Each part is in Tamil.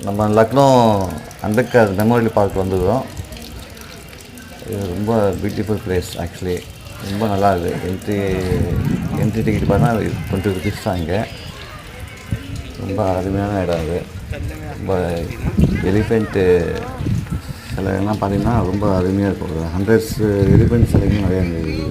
நம்ம லக்னோ அம்பேத்கர் மெமோரியல் பார்க் வந்துருக்கோம். இது ரொம்ப பியூட்டிஃபுல் பிளேஸ். ஆக்சுவலி ரொம்ப நல்லா இருக்குது. என்ட்ரி டிக்கெட் பார்த்தா ₹20 தான். இங்கே ரொம்ப அருமையான இடம். அது ரொம்ப எலிஃபெண்ட்டு சிலைகள்லாம் பார்த்திங்கன்னா ரொம்ப அருமையாக இருக்கும். ஹண்ட்ரட்ஸ் எலிஃபெண்ட் சிலைகள் நிறையா இருக்குது.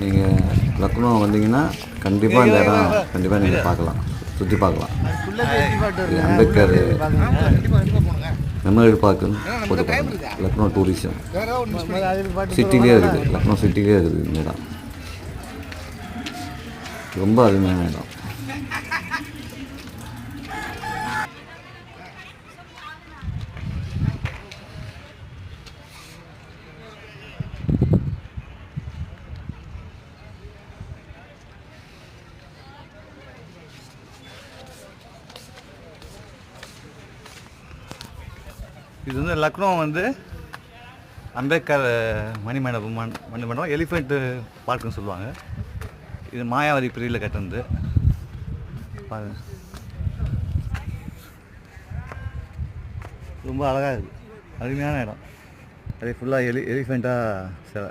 நீங்கள் லக்னோ வந்தீங்கன்னா கண்டிப்பாக இந்த இடம் கண்டிப்பாக நீங்கள் பார்க்கலாம், சுற்றி பார்க்கலாம். அம்பேத்கர் மெமோரியல் பார்க்குன்னு போட்டு பாருங்கள். லக்னோ டூரிசம் சிட்டிலே இருக்குது. லக்னோ சிட்டிலே இருக்குது இந்த இடம். ரொம்ப அருமையான இடம். இது வந்து லக்னோ அம்பேத்கர் மணிமண்டபம் எலிஃபெண்ட்டு பார்க்குன்னு சொல்லுவாங்க. இது மாயாவதி பிரிவில் கட்டினது. பாருங்க, ரொம்ப அழகாக இருக்குது. அருமையான இடம். அது ஃபுல்லாக எலிஃபெண்ட்டாக சிலை.